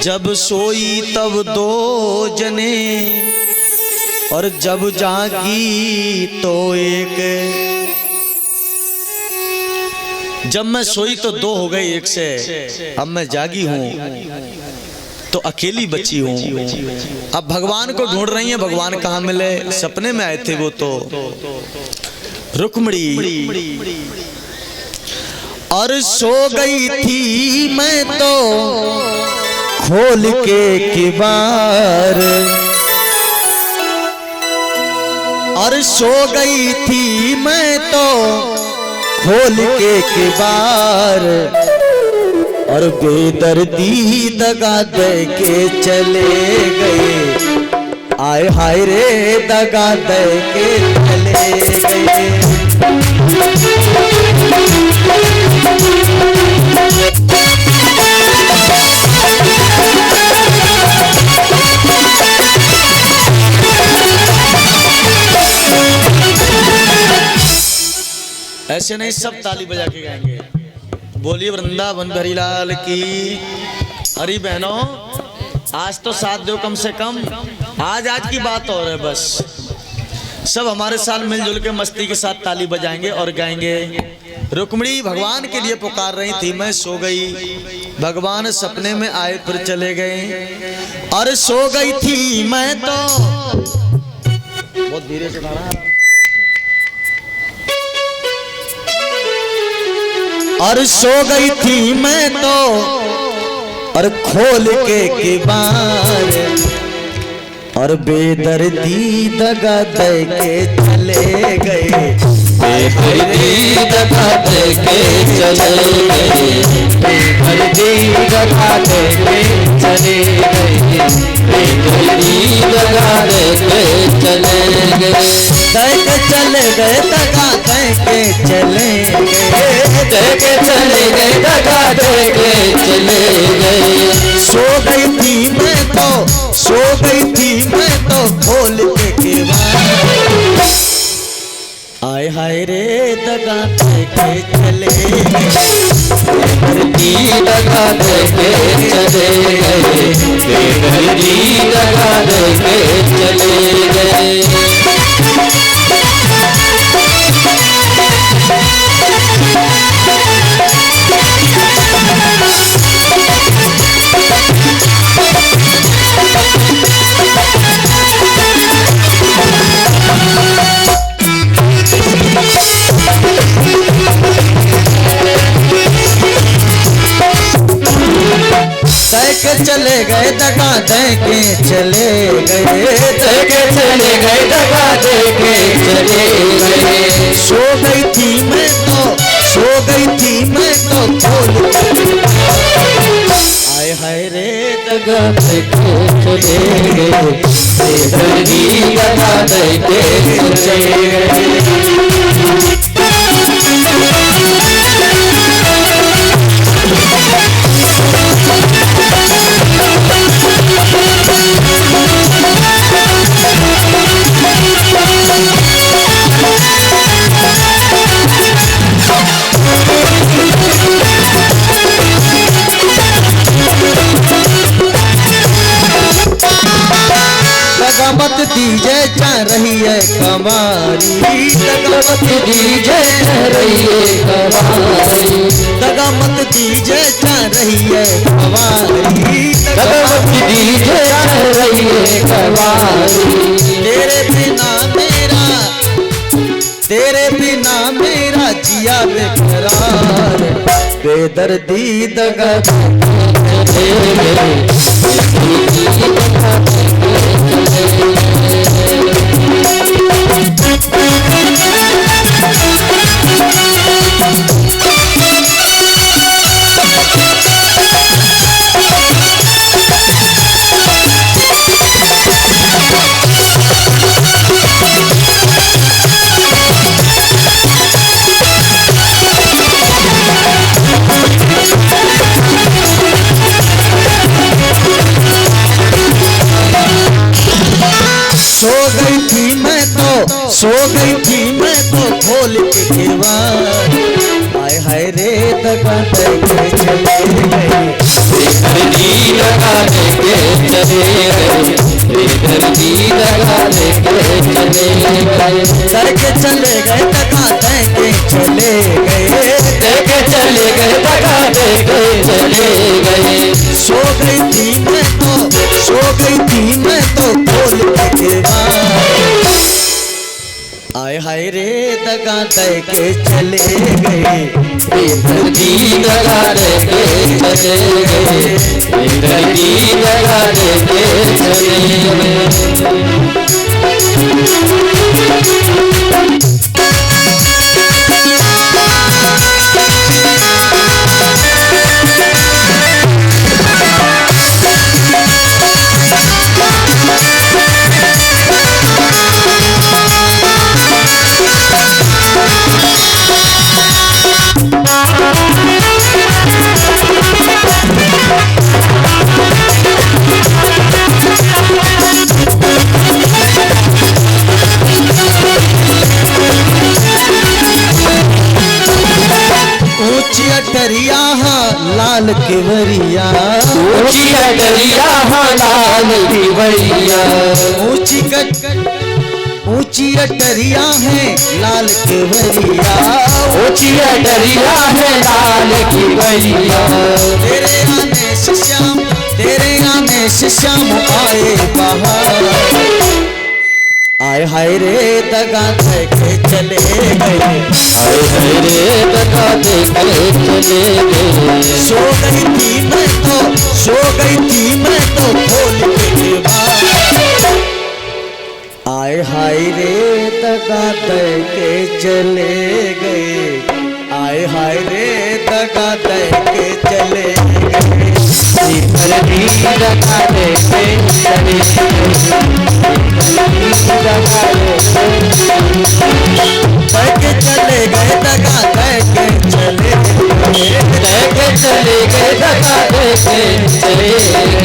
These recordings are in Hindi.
जब सोई तब दो जने और जब जागी तो एक। जब मैं सोई तो दो हो गए एक से, अब मैं जागी हूं तो अकेली बची हूं। अब भगवान को ढूंढ रही हैं, भगवान कहाँ मिले? सपने में आए थे वो तो रुक्मिणी। और सो गई थी मैं तो खोल के किवार, और सो गई थी मैं तो खोल के किवार, और बेदर्दी दगा दे के चले गए। आए हाय रे दगा दे के चले गए। ऐसे नहीं, सब ताली बजा के गाएंगे। बोलिए वृंदावन बिहारी लाल की। अरे बहनों, आज तो साथ दो कम से कम। आज की बात और है बस। सब हमारे साथ मिलजुल के मस्ती के साथ ताली बजाएंगे और गाएंगे। रुक्मिणी भगवान के लिए पुकार रही थी, मैं सो गई, भगवान सपने में आए फिर चले गए। और सो गई थी मैं तो, बहुत धीरे से गाना। और सो गई थी मैं तो और खोल के किवार, और बेदर्दी दगा दे के चले गए। बेदर्दी दगा दे के चले गए। बेदर्दी दगा दे के चले गए। बेदर्दी दगा दे के चले गए। दे के चले गए, दगा दे के चले गए। दे के चले गए, दगा दे के चले गए। सो गई थी मैं तो, सो गई थी मैं तो खोल के किवार। आय हाय रे दगा दे के चले गए। बेदर्दी दगा दे के चले गए। बेदर्दी दगा दे के चले गए। चले गए, दगा दे के चले गए। दे के चले गए, दगा दे के चले गए। सो गई थी मैं तो, सो गई थी मैं तो खोल। आय हाय रे दगा दे के चले गए। बेदर्दी दगा दे के चले गए। मत दीजे जा रही है कमारी। दगा मत दीजे जा रही है कमारी। दगा मत दीजे जा रही है कमारी। दगा मत दीजे जा रही है कमारी। तेरे बिना मेरा, तेरे बिना मेरा जिया बेकरार। बेदर्दी दगा दे गए। सो गई थी मैं तो खोल के किवार। हाय हाय रे दगा दे के चले गए। बेदर्दी दगा दे चले गए, करके चले गए दगा दे के चले गए, देके चले गए, दगा देके चले गए। सो गई थी मैं तो, सो गई थी मैं तो खोल के केवाड़। आए हाय रे दगा दे के चले गए, बेदर्दी दगा देके चले गए, बेदर्दी दगा देके चले गए। ऊंची अटरिया लाल केवरिया, ऊंची अटरिया लाल केवरिया, ऊंची अटरिया है लाल केवरिया, ऊंची अटरिया है लाल केवरिया। तेरे आने से श्याम, तेरे आने से श्याम आए बाहर। आए हाय रे दगा दे के चले गए, आए हाय रे दगा देके चले गए। सो गई थी मैं तो, सो गई थी मैं तो खोल के केवाड़। आए हाय रे दगा दे के चले गए, आए हाय रे दगा दे के चले गए। बेदर्दी दगा देके चले गए, दगा के चले गए दगा दे के चले गए, देके चले गए, दगा देके चले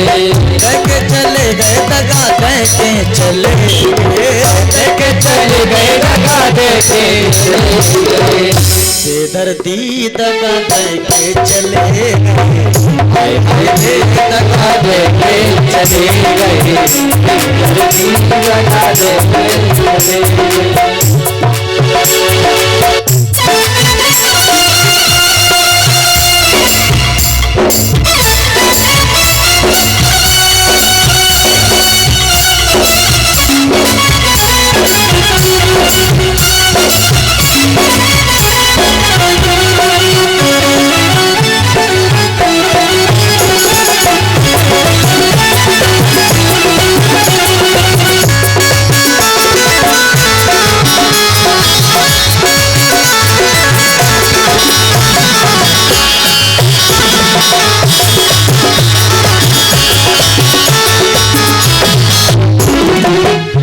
गए, के चले गए दगा दे के चले गए, देके चले गए, दगा देके चले गए। बेदर्दी दगा दे के चले गए, हाय हाय रे दगा देके चले गए, बेदर्दी दगा देके चले गए।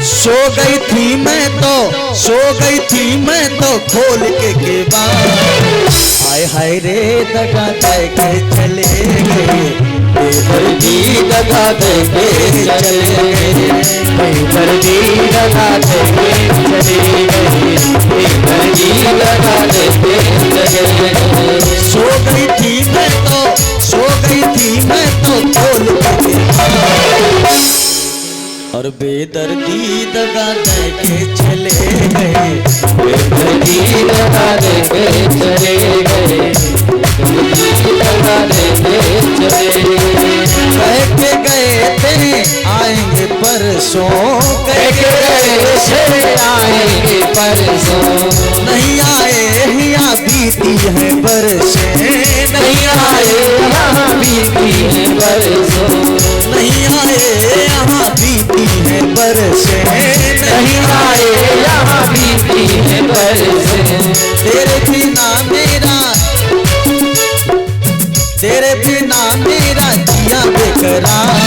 सो गई थी मैं तो, सो गई थी मैं तो खोल के केवाड़। हाय हाय रे दगा दे के चले गए, बेदर्दी दगा देके चले गए, बेदर्दी दगा देके चले गए, बेदर्दी दगा देके चले गए। सो गई थी मैं तो, सो गई थी मैं तो खोल के केवाड़। और बेदर्दी दगा दे के चले गए, बेदर्दी दगा देके चले गए, बेदर्दी दगा देके चले गए। कह के गए थे आएंगे परसों, कह के गए थे आएंगे परसों, नहीं आए यहाँ बीती है बरसें, नहीं आए यहाँ बीती है बरसों, नहीं आए यहाँ बीती है बरसें, नहीं आए यहाँ बीती है बरसें। तेरे बिना मेरा, तेरे बिना मेरा जिया बेकरार।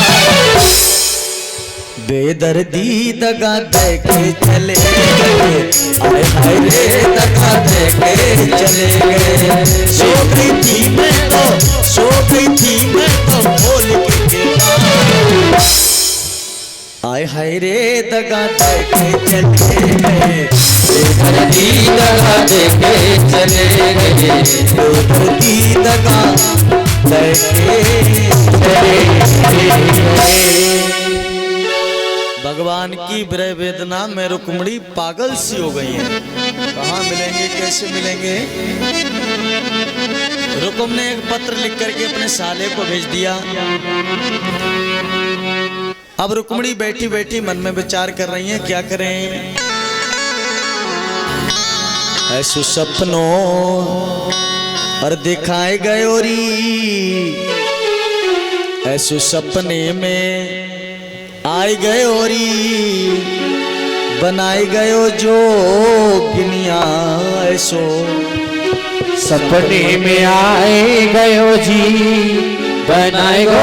बेदर्दी दगा दे के चले गए, आए हाय रे दगा दे के चले गए। सो गई थी मैं तो, सो गई थी मैं तो खोल के केवाड़। आए हाय रे दगा दे के चले गए, बेदर्दी दगा देके चले गए, बेदर्दी दगा दे के चले गए। भगवान भगवान की विरह वेदना में रुक्मिणी पागल सी हो गई है। कहाँ मिलेंगे, कैसे मिलेंगे? रुकुम ने एक पत्र लिख करके अपने साले को भेज दिया। अब रुक्मिणी बैठी बैठी मन में विचार कर रही है, क्या करें। ऐसो सपनों और दिखाए गयोरी, ऐसो सपने में आए गयोरी, बनाए गयो जो गिनिया। ऐसो सपने में आए गयो जी, बनाए गो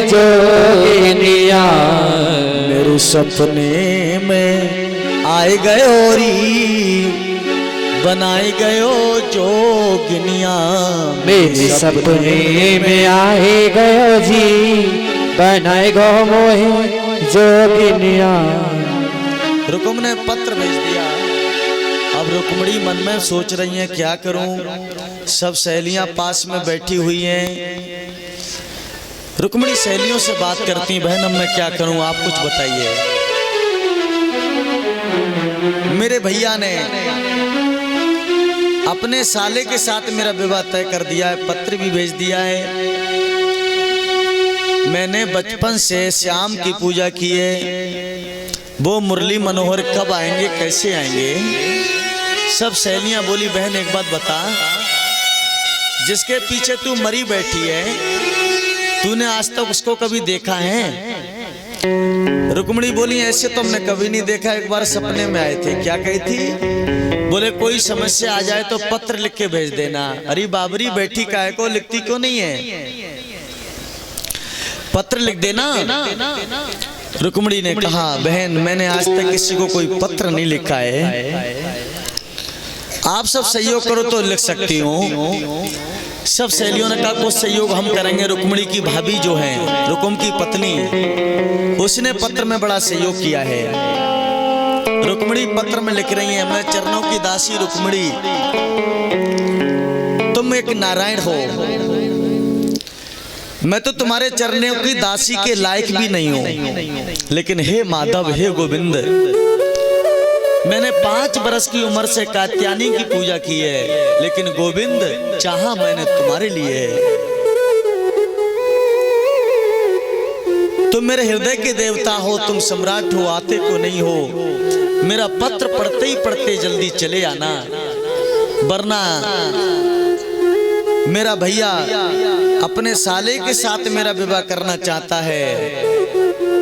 जो गिनिया। मेरे सपने में आए गयोरी, बनाए गयो जो गिनिया। मेरे सपने में आए गयो जी, बनाए गो मोहे जोगिनिया। रुकुम ने पत्र भेज दिया। अब रुक्मिणी मन में सोच रही हैं, क्या करूं। सब सहेलियां पास में बैठी हुई हैं। रुक्मिणी सहेलियों से बात करती, बहन अब मैं क्या करूं, आप कुछ बताइए। मेरे भैया ने अपने साले के साथ मेरा विवाह तय कर दिया है, पत्र भी भेज दिया है। मैंने बचपन से श्याम की पूजा की है, वो मुरली मनोहर कब आएंगे, कैसे आएंगे। सब सहेलियां बोली, बहन एक बात बता, जिसके पीछे तू मरी बैठी है, तूने आज तक उसको कभी देखा है। रुक्मिणी बोली, ऐसे तो हमने कभी नहीं देखा, एक बार सपने में आए थे। क्या कही थी? बोले कोई समस्या आ जाए तो पत्र लिख के भेज देना। अरे बाबरी बैठी काहे को, लिखती क्यों नहीं है, पत्र लिख देना। रुक्मिणी ने कहा, बहन मैंने आज तक किसी को कोई पत्र नहीं लिखा है, आप सब सहयोग करो तो लिख सकती हूँ। सब सहेलियों ने कहा कुछ सहयोग हम करेंगे। रुक्मिणी की भाभी जो है, रुकुम की पत्नी, उसने पत्र में बड़ा सहयोग किया है। रुक्मिणी पत्र में लिख रही है, मैं चरणों की दासी रुक्मिणी, तुम एक नारायण हो, मैं तो तुम्हारे चरणों की दासी के लायक भी नहीं हूं, लेकिन हे माधव, हे गोविंद, मैंने 5 बरस की उम्र से कात्यायनी की पूजा की है, लेकिन गोविंद चाहा मैंने तुम्हारे लिए। तुम मेरे हृदय के देवता हो, तुम सम्राट हो, आते को नहीं हो। मेरा पत्र पढ़ते ही पढ़ते जल्दी चले आना, वरना मेरा भैया अपने साले के साथ मेरा विवाह करना चाहता है।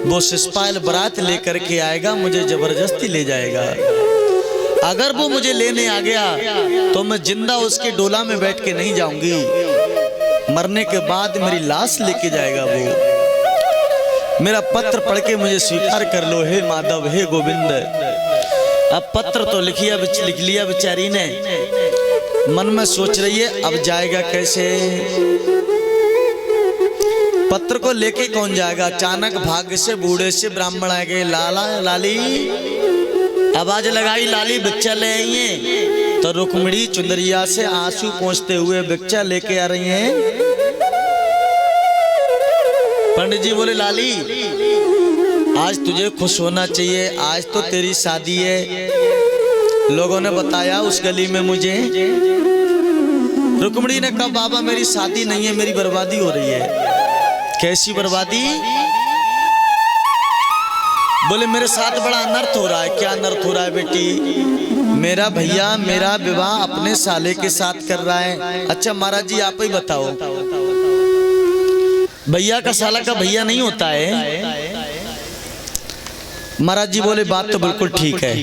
वो सिस्पाइल बारात लेकर के आएगा, मुझे जबरदस्ती ले जाएगा। अगर वो मुझे लेने आ गया तो मैं जिंदा उसके डोला में बैठ के नहीं जाऊंगी, मरने के बाद मेरी लाश लेके जाएगा वो। मेरा पत्र पढ़ के मुझे स्वीकार कर लो, हे माधव, हे गोविंद। अब पत्र तो लिख लिया बेचारी ने, मन में सोच रही है अब जाएगा कैसे। पत्र को लेके कौन जाएगा। अचानक भाग्य से बूढ़े से ब्राह्मण आ गए, लाला लाली, आवाज लगाई, लाली भिक्षा ले आई है। तो रुक्मिणी चुंदरिया से आंसू पोंछते हुए भिक्षा लेके आ रही हैं। पंडित जी बोले, लाली आज तुझे खुश होना चाहिए, आज तो तेरी शादी है। लोगों ने बताया उस गली में मुझे। रुक्मिणी ने कहा, बाबा मेरी शादी नहीं है, मेरी बर्बादी हो रही है। कैसी बर्बादी? बोले मेरे साथ बड़ा अनर्थ हो रहा है। क्या अनर्थ हो रहा है बेटी? मेरा भैया मेरा विवाह अपने साले के साथ कर रहा है। अच्छा महाराज जी आप ही बताओ, भैया का साला का भैया नहीं होता है। महाराज जी बोले बात तो बिल्कुल ठीक है,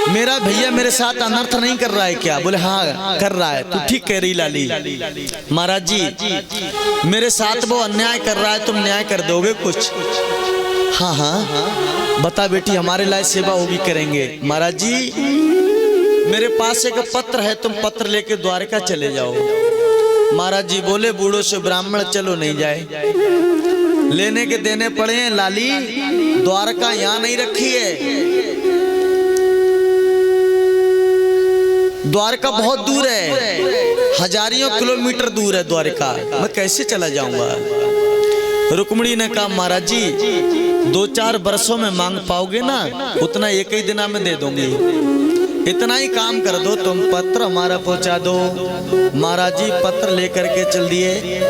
मेरा भैया मेरे साथ अनर्थ नहीं कर रहा है क्या? बोले हाँ कर रहा है। तू ठीक कह रही लाली। महाराज जी मेरे साथ वो अन्याय कर रहा है, तुम न्याय कर दोगे कुछ? हाँ हाँ बता बेटी, हमारे लायक सेवा होगी, करेंगे। महाराज जी मेरे पास एक पत्र है, तुम पत्र लेके द्वारका चले जाओ। महाराज जी बोले बूढ़ों से ब्राह्मण चलो नहीं जाए, लेने के देने पड़े हैं। लाली द्वारका यहाँ नहीं रखी है, द्वारका बहुत दूर है, हजारियों किलोमीटर दूर है द्वारका, मैं कैसे चला जाऊंगा? रुक्मिणी ने कहा महाराज जी 2-4 वर्षों में मांग पाओगे ना, उतना एक ही दिन में दे दूंगी। इतना ही काम कर दो तुम, पत्र हमारा पहुंचा दो। महाराज जी पत्र लेकर के चल दिए।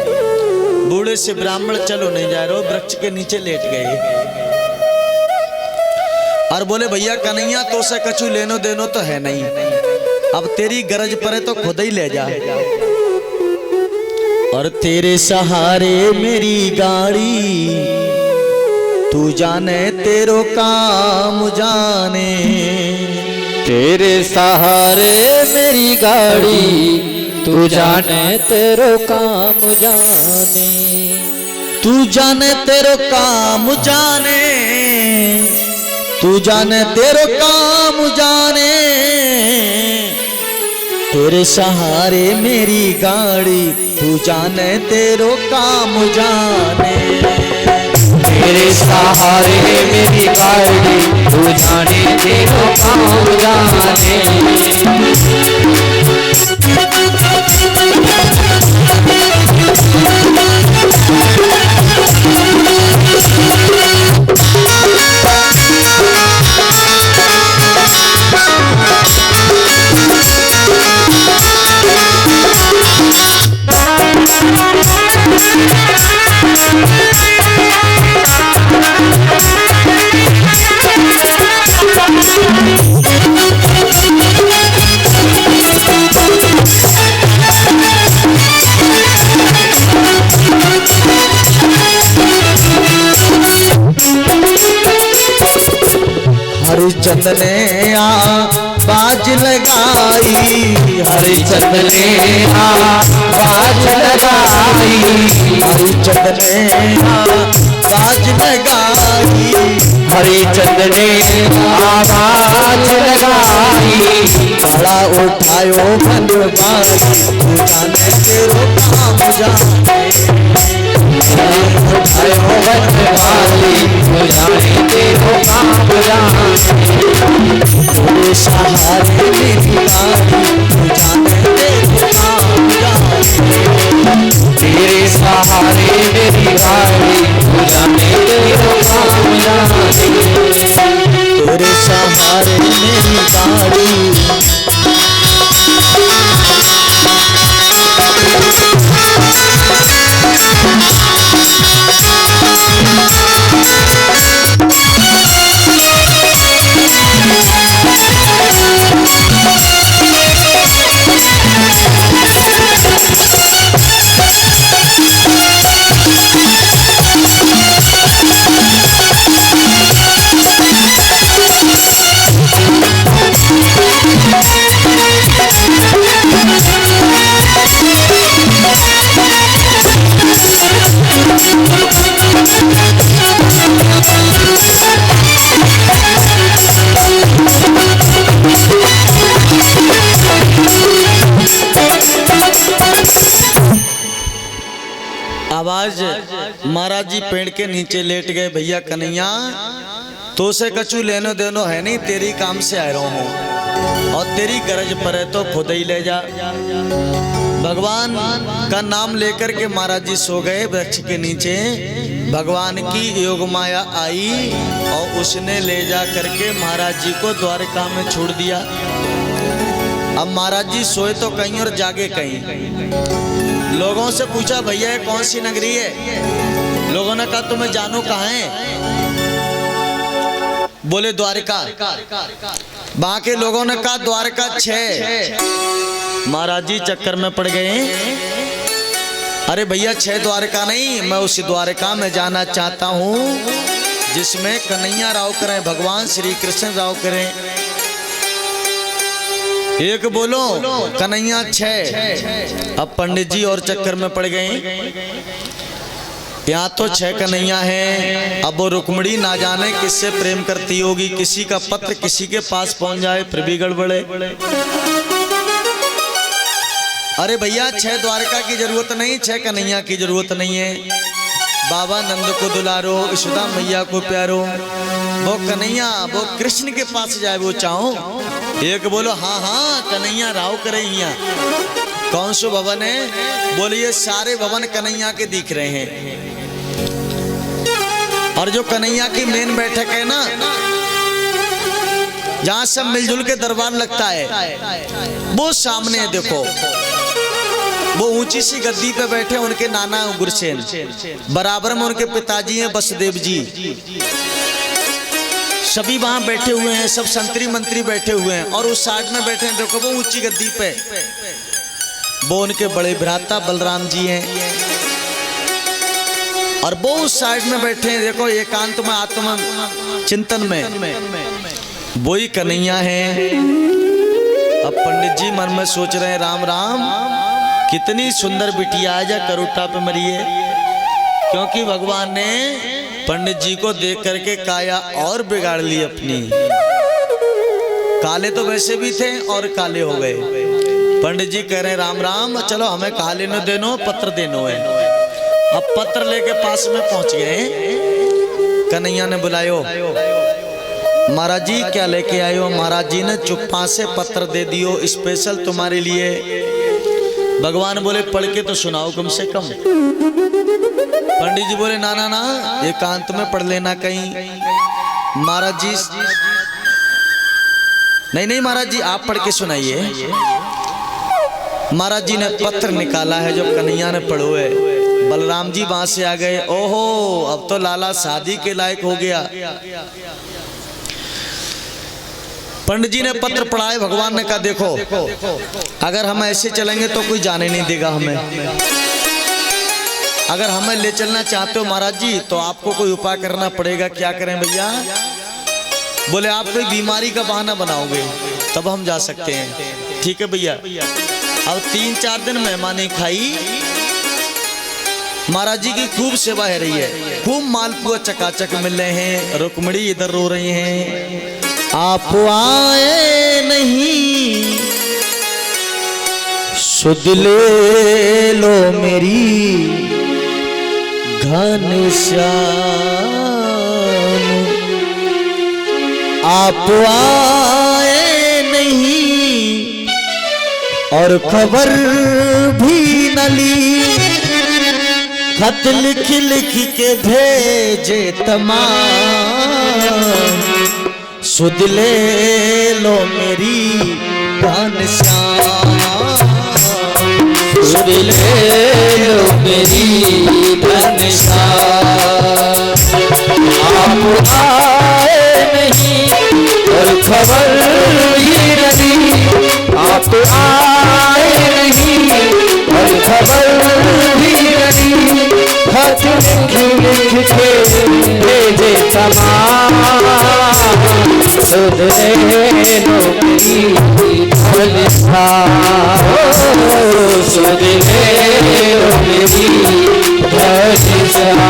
बूढ़े से ब्राह्मण चलो नहीं जा रहे, वृक्ष के नीचे लेट गए और बोले भैया कन्हैया तो से कछु लेनो देनो तो है नहीं, अब तेरी गरज पड़े तो खुद ही ले जा। और तेरे सहारे मेरी गाड़ी, तू जाने तेरो काम जाने। तेरे सहारे मेरी गाड़ी, तू जाने तेरो काम जाने। तू जाने तेरो काम जाने, तू जाने तेरो काम जाने। तेरे सहारे मेरी गाड़ी, तू जाने तेरो काम जाने। तेरे सहारे मेरी गाड़ी, तू जाने तेरो काम जाने। हरिचंद ने बाज लगाई, हरिचंद ने बाज लगाई। हरिचंद ने बाज लगाई। हरिचंद ने आवाज लगाई। बड़ा उठायो बनवारी, तू जाने तेरो काम जाने। उठायो बनवारी, तू जाने तेरो काम जाने। तेरे सहारे मेरी गाड़ी, तू जाने तेरो काम जाने। तेरे सहारे मेरी गाड़ी, तू जाने तेरो काम जाने। तेरे सहारे मेरी गाड़ी। आवाज महाराज जी पेड़ के नीचे लेट गए। भैया कन्हैया तो से कछु लेनो देनो है नहीं, तेरी काम से आ रहा हूँ और तेरी गरज पर है तो खुद ही ले जा। भगवान का नाम लेकर के महाराज जी सो गए वृक्ष के नीचे। भगवान की योग माया आई और उसने ले जा करके महाराज जी को द्वारका में छोड़ दिया। अब महाराज जी सोए तो कहीं और जागे कहीं। लोगों से पूछा भैया कौन सी नगरी है? लोगों ने कहा तुम्हें जानो कहाँ है? बोले द्वारका। बाकी लोगों ने कहा द्वारका 6। महाराज जी चक्कर में पड़ गए। अरे भैया 6 द्वारका नहीं, मैं उस द्वारका में जाना चाहता हूँ जिसमें कन्हैया राव करें, भगवान श्री कृष्ण राव करें। एक बोलो कन्हैया 6। अब पंडित जी और चक्कर में पड़ गए। यहाँ तो 6 कन्हैया हैं। अब वो रुक्मणी ना जाने किससे प्रेम करती होगी, किसी का पत्र किसी के पास पहुंच जाए फिर भी गड़बड़े। अरे भैया 6 द्वारका की जरूरत नहीं, 6 कन्हैया की जरूरत नहीं है। बाबा नंद को दुलारो, यशोदा मैया को प्यारो, वो कन्हैया वो कृष्ण के पास जाए वो चाहो। एक बोलो हाँ हाँ कन्हैया राव करैया। कौन सो भवन है? बोलिए सारे भवन कन्हैया के दिख रहे हैं। और जो कन्हैया की मेन बैठक है ना, जहां सब मिलजुल के दरबार लगता है, वो सामने है। देखो वो ऊंची सी गद्दी पे बैठे उनके नाना गुरसेन, बराबर में उनके पिताजी हैं वसुदेव जी, सभी वहां बैठे हुए हैं, सब संतरी मंत्री बैठे हुए हैं। और उस साइड में बैठे हैं, देखो वो ऊंची गद्दी पे, वो उनके बड़े भ्राता बलराम जी हैं। और वो उस साइड में बैठे हैं, देखो एकांत में आत्म चिंतन में, वो ही कन्हैया है। अब पंडित जी मन में सोच रहे हैं, राम राम कितनी सुंदर बिटिया है, जा करोटा पे मरी है। क्योंकि भगवान ने पंडित जी को देख करके काया और बिगाड़ ली अपनी। काले तो वैसे भी थे और काले हो गए। पंडित जी कह रहे हैं, राम राम चलो हमें काले न देनो, पत्र देनो है। अब पत्र लेके पास में पहुंच गए। कन्हैया ने बुलायो, महाराज जी क्या लेके आए हो? महाराज जी ने चुप्पा से पत्र दे दियो, स्पेशल तुम्हारे लिए। भगवान बोले, पढ़ के तो सुनाओ कम से कम। पंडित जी बोले, ना ना ना, एकांत में पढ़ लेना कहीं। महाराज जी, नहीं नहीं महाराज जी आप पढ़ के सुनाइए। महाराज जी ने पत्र निकाला है जो कन्हैया ने पढ़ो है। बलराम जी वहां से आ गए। ओहो, अब तो लाला शादी के लायक हो गया। पंडित जी ने पत्र पढ़ाए। भगवान ने कहा, देखो अगर हम ऐसे चलेंगे तो कोई जाने नहीं देगा हमें। अगर हमें ले चलना चाहते हो महाराज जी, तो आपको कोई उपाय करना पड़ेगा। क्या करें भैया? बोले, आप कोई बीमारी का बहाना बनाओगे तब हम जा सकते हैं। ठीक है भैया। अब 3-4 दिन मेहमानी खाई। महाराज जी की खूब सेवा हो रही है, खूब मालपुआ चकाचक मिल रहे हैं। रुक्मणी इधर रो रही हैं, आप आए नहीं, सुध ले लो मेरी घनश्याम। आप आए नहीं और खबर भी न ली, खत लिख लिख के भेजे तमाम। सुध ले लो मेरी घनश्याम, सुध ले लो मेरी घनश्याम। आप आए नहीं और खबर ही नहीं, आप आए नहीं और खबर ही नहीं, खत लिख के भेजे तमाम। सुध ले लो मेरी घनश्याम, सुध ले लो मेरी घनश्याम।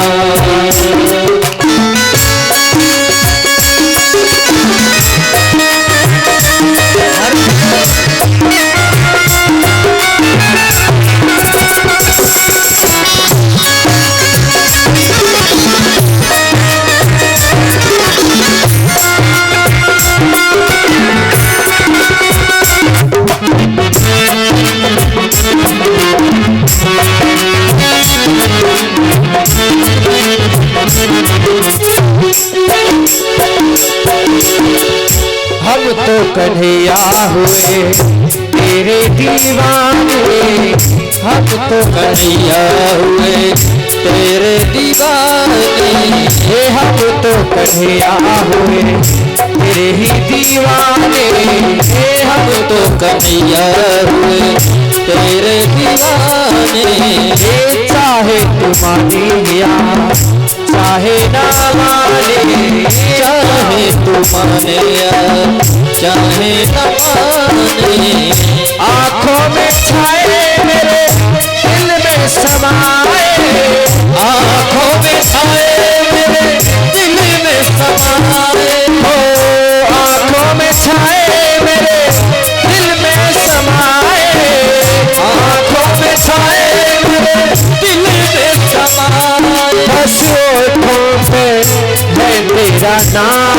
हम तो कन्हैया हुए तेरे दीवाने, हम तो कन्हैया हुए तेरे दीवाने। हे हम तो कन्हैया हुए तेरे ही दीवाने, हे हम तो कन्हैया हुए तेरे दीवाने। हे चाहे तू माने या चाहे ना माने, चाहे तू माने या चाहे ना माने, आँखों में छाए मेरे दिल में समाए, आँखों में छाए मेरे दिल में समाए। हो आँखों में छाए मेरे दिल में समाए, आँखों में छाए मेरे दिल में समाए। बस होठों पे है तेरा नाम,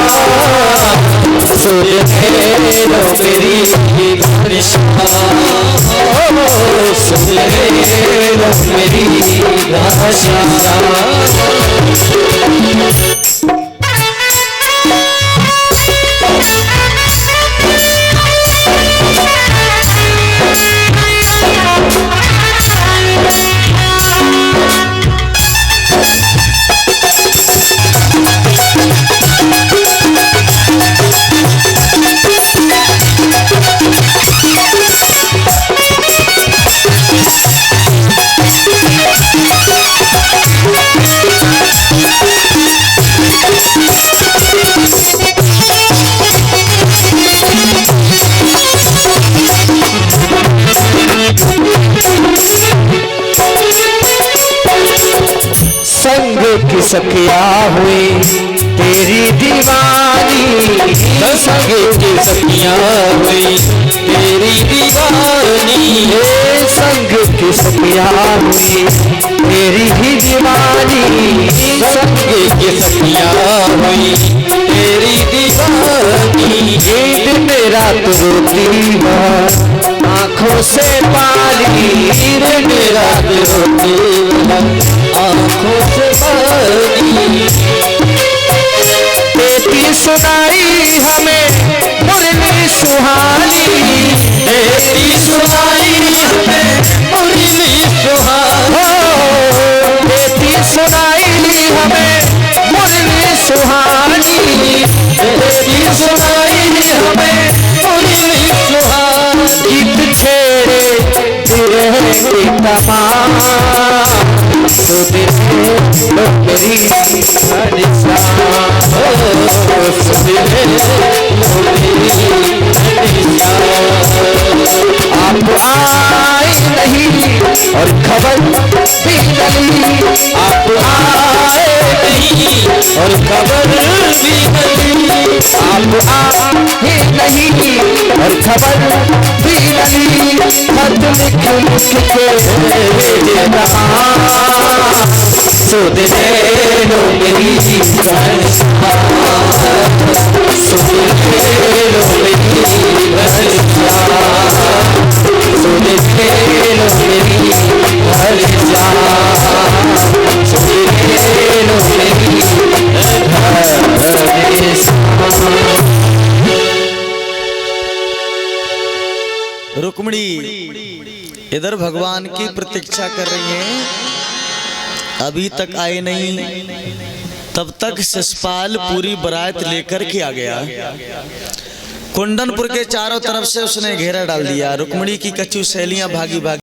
सुध ले लो मेरी घनश्याम, सुध ले लो मेरी घनश्याम। संग की सखिया हुई तेरी दीवानी, संग की सखिया हुई तेरी दीवानी, संग की सखिया हुई तेरी ही दीवानी, संग की सखिया हुई तेरी दीवानी। दिन रात रोती है आँखों से पानी, दिन रात रोती है आँखों से पानी। देती सुनाई हमें मुरली सुहानी, देती सुनाई हमें मुरली सुहानी, देती सुनाई हमें मुरली सुहानी, देती सुनाई हमें मुरली सुहानी। गीत छेड़े तेरे के तमाम सुधे लोकरी हरिसा, सुधे लोकरी हरिसा। आप आए नहीं और खबर भी नहीं, आप आए नहीं और खबर भी नहीं, आप आए नहीं और खबर भी नहीं। खत लिख लिख के भेजे रहा, सुध ले लो मेरी बरसा, सुध ले लो मेरी बरसा, सुध ले लो मेरी बरसा, सुध ले लो मेरी बरसा। रुक्मिणी इधर भगवान की प्रतीक्षा कर रही हैं, अभी तक आए नहीं। तब तक शिषपाल पूरी बारात लेकर के आ गया। कुंदनपुर के चारों तरफ से उसने घेरा डाल दिया। रुक्मिणी की कछु सहेलियां भागी भागी